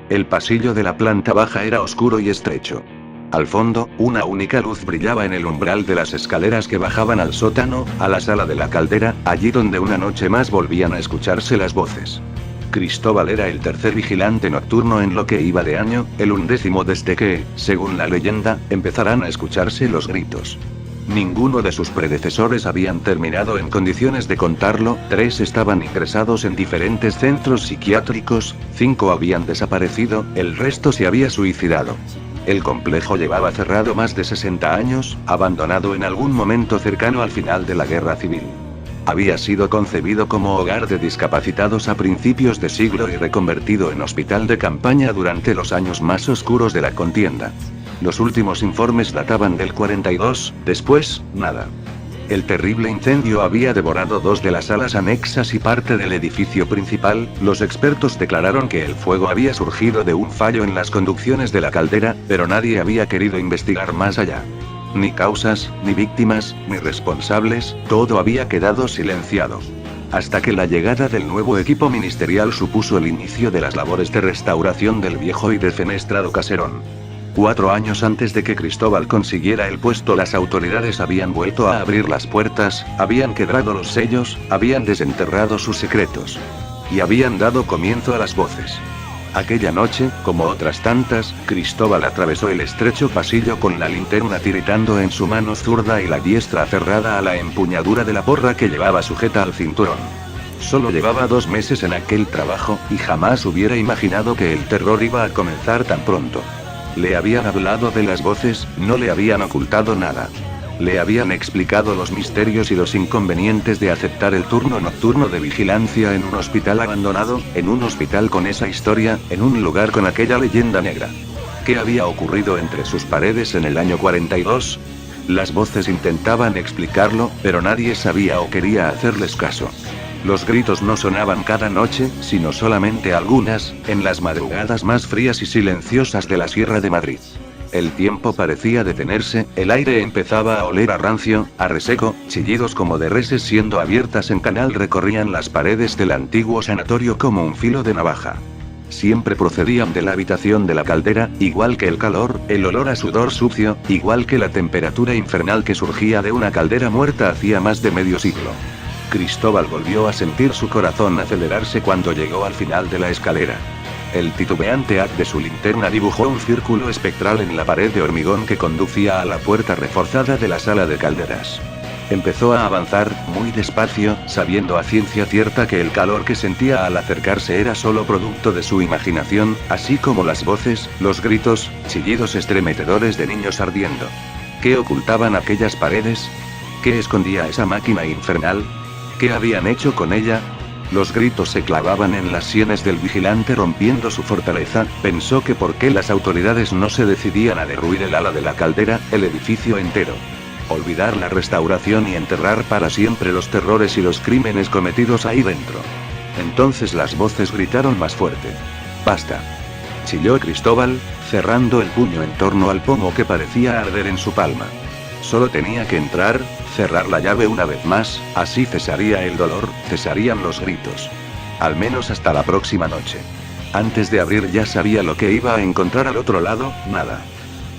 El pasillo de la planta baja era oscuro y estrecho. Al fondo, una única luz brillaba en el umbral de las escaleras que bajaban al sótano, a la sala de la caldera, allí donde una noche más volvían a escucharse las voces. Cristóbal era el tercer vigilante nocturno en lo que iba de año, el 11º desde que, según la leyenda, empezarán a escucharse los gritos. Ninguno de sus predecesores habían terminado en condiciones de contarlo, 3 estaban ingresados en diferentes centros psiquiátricos, 5 habían desaparecido, el resto se había suicidado. El complejo llevaba cerrado más de 60 años, abandonado en algún momento cercano al final de la Guerra Civil. Había sido concebido como hogar de discapacitados a principios de siglo y reconvertido en hospital de campaña durante los años más oscuros de la contienda. Los últimos informes databan del 42, después, nada. El terrible incendio había devorado 2 de las salas anexas y parte del edificio principal. Los expertos declararon que el fuego había surgido de un fallo en las conducciones de la caldera, pero nadie había querido investigar más allá. Ni causas, ni víctimas, ni responsables, todo había quedado silenciado. Hasta que la llegada del nuevo equipo ministerial supuso el inicio de las labores de restauración del viejo y defenestrado caserón. 4 años antes de que Cristóbal consiguiera el puesto, las autoridades habían vuelto a abrir las puertas, habían quebrado los sellos, habían desenterrado sus secretos. Y habían dado comienzo a las voces. Aquella noche, como otras tantas, Cristóbal atravesó el estrecho pasillo con la linterna tiritando en su mano zurda y la diestra aferrada a la empuñadura de la porra que llevaba sujeta al cinturón. Solo llevaba 2 meses en aquel trabajo, y jamás hubiera imaginado que el terror iba a comenzar tan pronto. Le habían hablado de las voces, no le habían ocultado nada. Le habían explicado los misterios y los inconvenientes de aceptar el turno nocturno de vigilancia en un hospital abandonado, en un hospital con esa historia, en un lugar con aquella leyenda negra. ¿Qué había ocurrido entre sus paredes en el año 42? Las voces intentaban explicarlo, pero nadie sabía o quería hacerles caso. Los gritos no sonaban cada noche, sino solamente algunas, en las madrugadas más frías y silenciosas de la Sierra de Madrid. El tiempo parecía detenerse, el aire empezaba a oler a rancio, a reseco, chillidos como de reses siendo abiertas en canal recorrían las paredes del antiguo sanatorio como un filo de navaja. Siempre procedían de la habitación de la caldera, igual que el calor, el olor a sudor sucio, igual que la temperatura infernal que surgía de una caldera muerta hacía más de medio siglo. Cristóbal volvió a sentir su corazón acelerarse cuando llegó al final de la escalera. El titubeante haz de su linterna dibujó un círculo espectral en la pared de hormigón que conducía a la puerta reforzada de la sala de calderas. Empezó a avanzar, muy despacio, sabiendo a ciencia cierta que el calor que sentía al acercarse era solo producto de su imaginación, así como las voces, los gritos, chillidos estremecedores de niños ardiendo. ¿Qué ocultaban aquellas paredes? ¿Qué escondía esa máquina infernal? ¿Qué habían hecho con ella? Los gritos se clavaban en las sienes del vigilante rompiendo su fortaleza. Pensó que por qué las autoridades no se decidían a derruir el ala de la caldera, el edificio entero. Olvidar la restauración y enterrar para siempre los terrores y los crímenes cometidos ahí dentro. Entonces las voces gritaron más fuerte. ¡Basta!, chilló Cristóbal, cerrando el puño en torno al pomo que parecía arder en su palma. Solo tenía que entrar, cerrar la llave una vez más, así cesaría el dolor, cesarían los gritos. Al menos hasta la próxima noche. Antes de abrir ya sabía lo que iba a encontrar al otro lado, nada.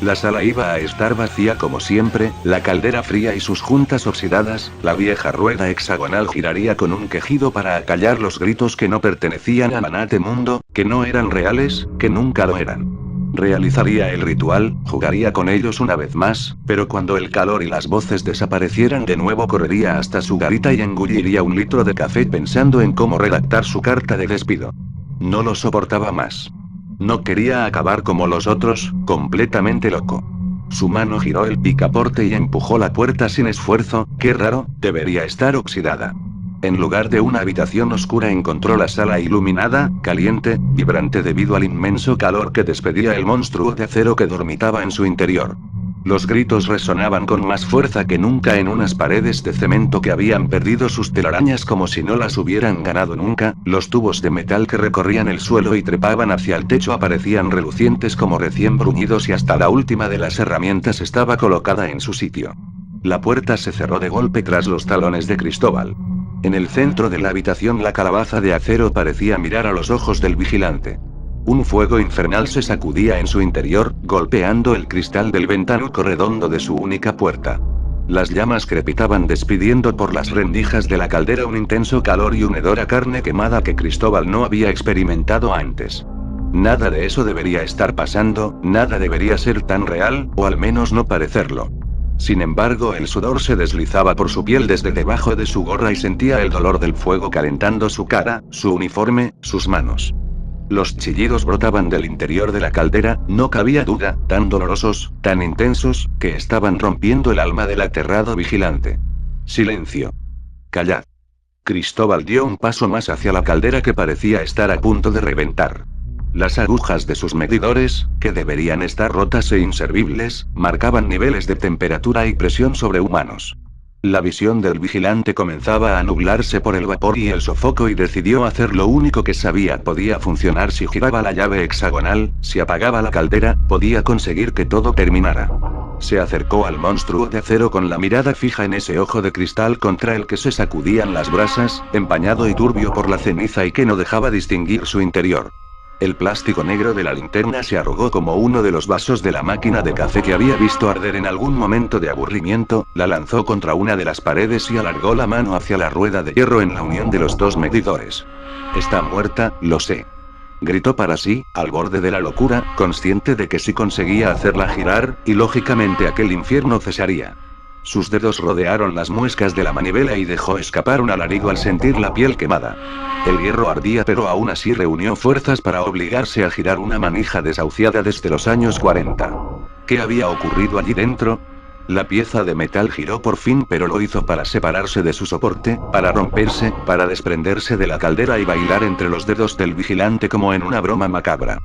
La sala iba a estar vacía como siempre, la caldera fría y sus juntas oxidadas, la vieja rueda hexagonal giraría con un quejido para acallar los gritos que no pertenecían a Manate Mundo, que no eran reales, que nunca lo eran. Realizaría el ritual, jugaría con ellos una vez más, pero cuando el calor y las voces desaparecieran de nuevo correría hasta su garita y engulliría un litro de café pensando en cómo redactar su carta de despido. No lo soportaba más. No quería acabar como los otros, completamente loco. Su mano giró el picaporte y empujó la puerta sin esfuerzo. Qué raro, debería estar oxidada. En lugar de una habitación oscura encontró la sala iluminada, caliente, vibrante debido al inmenso calor que despedía el monstruo de acero que dormitaba en su interior. Los gritos resonaban con más fuerza que nunca en unas paredes de cemento que habían perdido sus telarañas como si no las hubieran ganado nunca. Los tubos de metal que recorrían el suelo y trepaban hacia el techo aparecían relucientes como recién bruñidos y hasta la última de las herramientas estaba colocada en su sitio. La puerta se cerró de golpe tras los talones de Cristóbal. En el centro de la habitación la calabaza de acero parecía mirar a los ojos del vigilante. Un fuego infernal se sacudía en su interior, golpeando el cristal del ventanuco redondo de su única puerta. Las llamas crepitaban despidiendo por las rendijas de la caldera un intenso calor y un hedor a carne quemada que Cristóbal no había experimentado antes. Nada de eso debería estar pasando, nada debería ser tan real, o al menos no parecerlo. Sin embargo, el sudor se deslizaba por su piel desde debajo de su gorra y sentía el dolor del fuego calentando su cara, su uniforme, sus manos. Los chillidos brotaban del interior de la caldera, no cabía duda, tan dolorosos, tan intensos, que estaban rompiendo el alma del aterrado vigilante. Silencio. Callad. Cristóbal dio un paso más hacia la caldera que parecía estar a punto de reventar. Las agujas de sus medidores, que deberían estar rotas e inservibles, marcaban niveles de temperatura y presión sobrehumanos. La visión del vigilante comenzaba a nublarse por el vapor y el sofoco y decidió hacer lo único que sabía podía funcionar si giraba la llave hexagonal, si apagaba la caldera, podía conseguir que todo terminara. Se acercó al monstruo de acero con la mirada fija en ese ojo de cristal contra el que se sacudían las brasas, empañado y turbio por la ceniza y que no dejaba distinguir su interior. El plástico negro de la linterna se arrugó como uno de los vasos de la máquina de café que había visto arder en algún momento de aburrimiento, la lanzó contra una de las paredes y alargó la mano hacia la rueda de hierro en la unión de los dos medidores. Está muerta, lo sé. Gritó para sí, al borde de la locura, consciente de que si conseguía hacerla girar, y lógicamente aquel infierno cesaría. Sus dedos rodearon las muescas de la manivela y dejó escapar un alarido al sentir la piel quemada. El hierro ardía pero aún así reunió fuerzas para obligarse a girar una manija desahuciada desde los años 40. ¿Qué había ocurrido allí dentro? La pieza de metal giró por fin pero lo hizo para separarse de su soporte, para romperse, para desprenderse de la caldera y bailar entre los dedos del vigilante como en una broma macabra.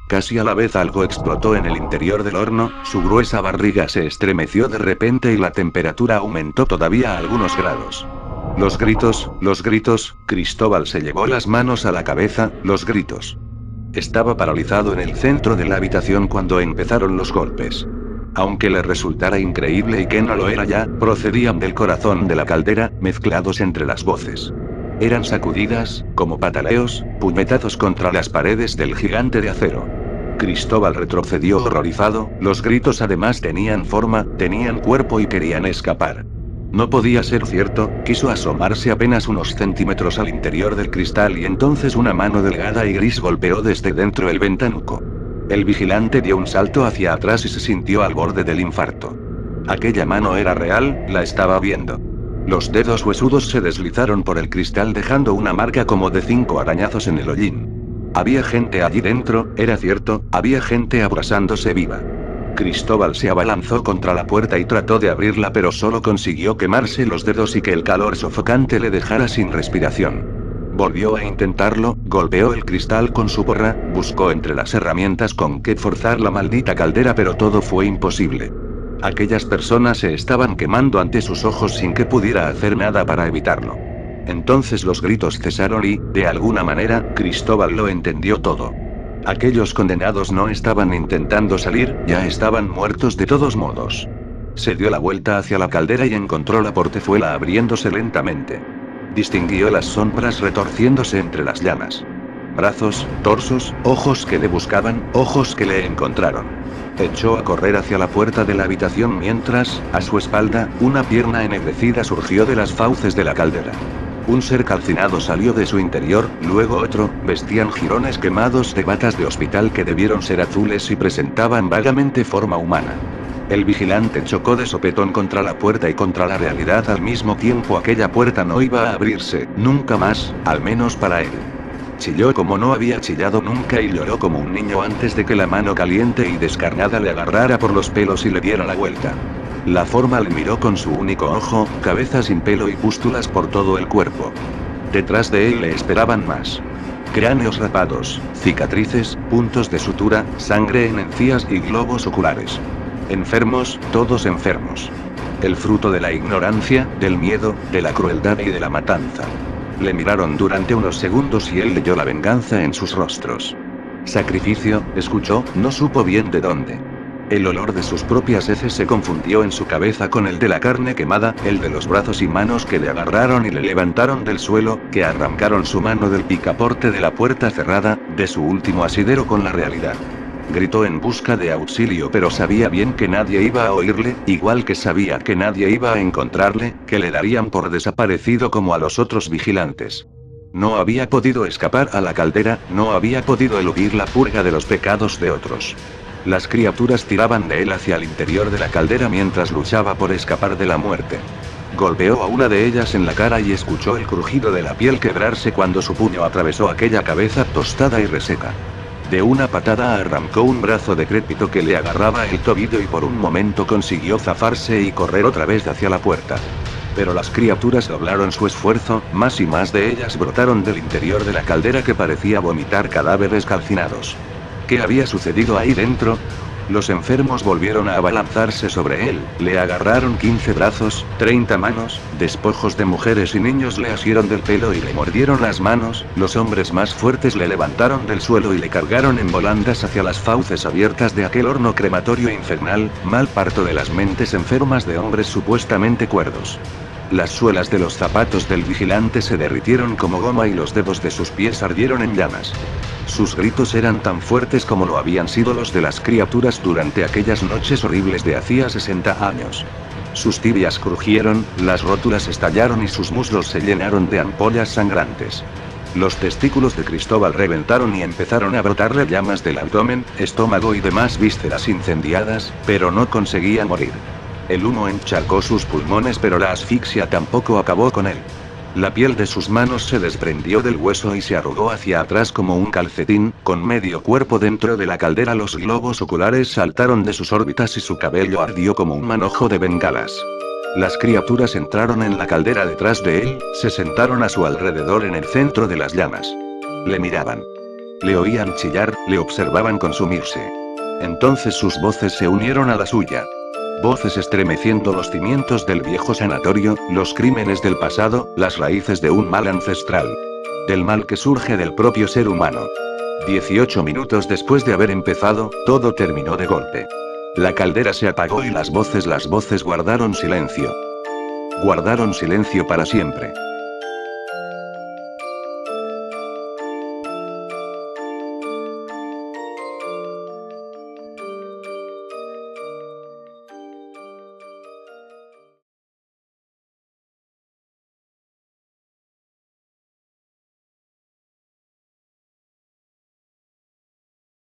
Casi a la vez algo explotó en el interior del horno, su gruesa barriga se estremeció de repente y la temperatura aumentó todavía a algunos grados. Los gritos, Cristóbal se llevó las manos a la cabeza, los gritos. Estaba paralizado en el centro de la habitación cuando empezaron los golpes. Aunque le resultara increíble y que no lo era ya, procedían del corazón de la caldera, mezclados entre las voces. Eran sacudidas, como pataleos, puñetazos contra las paredes del gigante de acero. Cristóbal retrocedió horrorizado, los gritos además tenían forma, tenían cuerpo y querían escapar. No podía ser cierto, quiso asomarse apenas unos centímetros al interior del cristal y entonces una mano delgada y gris golpeó desde dentro el ventanuco. El vigilante dio un salto hacia atrás y se sintió al borde del infarto. Aquella mano era real, la estaba viendo. Los dedos huesudos se deslizaron por el cristal dejando una marca como de 5 arañazos en el hollín. Había gente allí dentro, era cierto, había gente abrasándose viva. Cristóbal se abalanzó contra la puerta y trató de abrirla pero solo consiguió quemarse los dedos y que el calor sofocante le dejara sin respiración. Volvió a intentarlo, golpeó el cristal con su porra, buscó entre las herramientas con que forzar la maldita caldera pero todo fue imposible. Aquellas personas se estaban quemando ante sus ojos sin que pudiera hacer nada para evitarlo. Entonces los gritos cesaron y, de alguna manera, Cristóbal lo entendió todo. Aquellos condenados no estaban intentando salir, ya estaban muertos de todos modos. Se dio la vuelta hacia la caldera y encontró la portezuela abriéndose lentamente. Distinguió las sombras retorciéndose entre las llamas. Brazos, torsos, ojos que le buscaban, ojos que le encontraron. Echó a correr hacia la puerta de la habitación mientras, a su espalda, una pierna ennegrecida surgió de las fauces de la caldera. Un ser calcinado salió de su interior, luego otro, vestían jirones quemados de batas de hospital que debieron ser azules y presentaban vagamente forma humana. El vigilante chocó de sopetón contra la puerta y contra la realidad al mismo tiempo. Aquella puerta no iba a abrirse, nunca más, al menos para él. Chilló como no había chillado nunca y lloró como un niño antes de que la mano caliente y descarnada le agarrara por los pelos y le diera la vuelta. La forma le miró con su único ojo, cabeza sin pelo y pústulas por todo el cuerpo. Detrás de él le esperaban más. Cráneos rapados, cicatrices, puntos de sutura, sangre en encías y globos oculares. Enfermos, todos enfermos. El fruto de la ignorancia, del miedo, de la crueldad y de la matanza. Le miraron durante unos segundos y él leyó la venganza en sus rostros. Sacrificio, escuchó, no supo bien de dónde. El olor de sus propias heces se confundió en su cabeza con el de la carne quemada, el de los brazos y manos que le agarraron y le levantaron del suelo, que arrancaron su mano del picaporte de la puerta cerrada, de su último asidero con la realidad. Gritó en busca de auxilio, pero sabía bien que nadie iba a oírle, igual que sabía que nadie iba a encontrarle, que le darían por desaparecido como a los otros vigilantes. No había podido escapar a la caldera, no había podido eludir la purga de los pecados de otros. Las criaturas tiraban de él hacia el interior de la caldera mientras luchaba por escapar de la muerte. Golpeó a una de ellas en la cara y escuchó el crujido de la piel quebrarse cuando su puño atravesó aquella cabeza tostada y reseca. De una patada arrancó un brazo decrépito que le agarraba el tobillo y por un momento consiguió zafarse y correr otra vez hacia la puerta. Pero las criaturas doblaron su esfuerzo, más y más de ellas brotaron del interior de la caldera que parecía vomitar cadáveres calcinados. ¿Qué había sucedido ahí dentro? Los enfermos volvieron a abalanzarse sobre él, le agarraron 15 brazos, 30 manos, despojos de mujeres y niños le asieron del pelo y le mordieron las manos, los hombres más fuertes le levantaron del suelo y le cargaron en volandas hacia las fauces abiertas de aquel horno crematorio infernal, mal parto de las mentes enfermas de hombres supuestamente cuerdos. Las suelas de los zapatos del vigilante se derritieron como goma y los dedos de sus pies ardieron en llamas. Sus gritos eran tan fuertes como lo habían sido los de las criaturas durante aquellas noches horribles de hacía 60 años. Sus tibias crujieron, las rótulas estallaron y sus muslos se llenaron de ampollas sangrantes. Los testículos de Cristóbal reventaron y empezaron a brotarle llamas del abdomen, estómago y demás vísceras incendiadas, pero no conseguía morir. El humo encharcó sus pulmones, pero la asfixia tampoco acabó con él. La piel de sus manos se desprendió del hueso y se arrugó hacia atrás como un calcetín, con medio cuerpo dentro de la caldera. Los globos oculares saltaron de sus órbitas y su cabello ardió como un manojo de bengalas. Las criaturas entraron en la caldera detrás de él, se sentaron a su alrededor en el centro de las llamas. Le miraban. Le oían chillar, le observaban consumirse. Entonces sus voces se unieron a la suya. Voces estremeciendo los cimientos del viejo sanatorio, los crímenes del pasado, las raíces de un mal ancestral. Del mal que surge del propio ser humano. 18 minutos después de haber empezado, todo terminó de golpe. La caldera se apagó y las voces guardaron silencio. Guardaron silencio para siempre.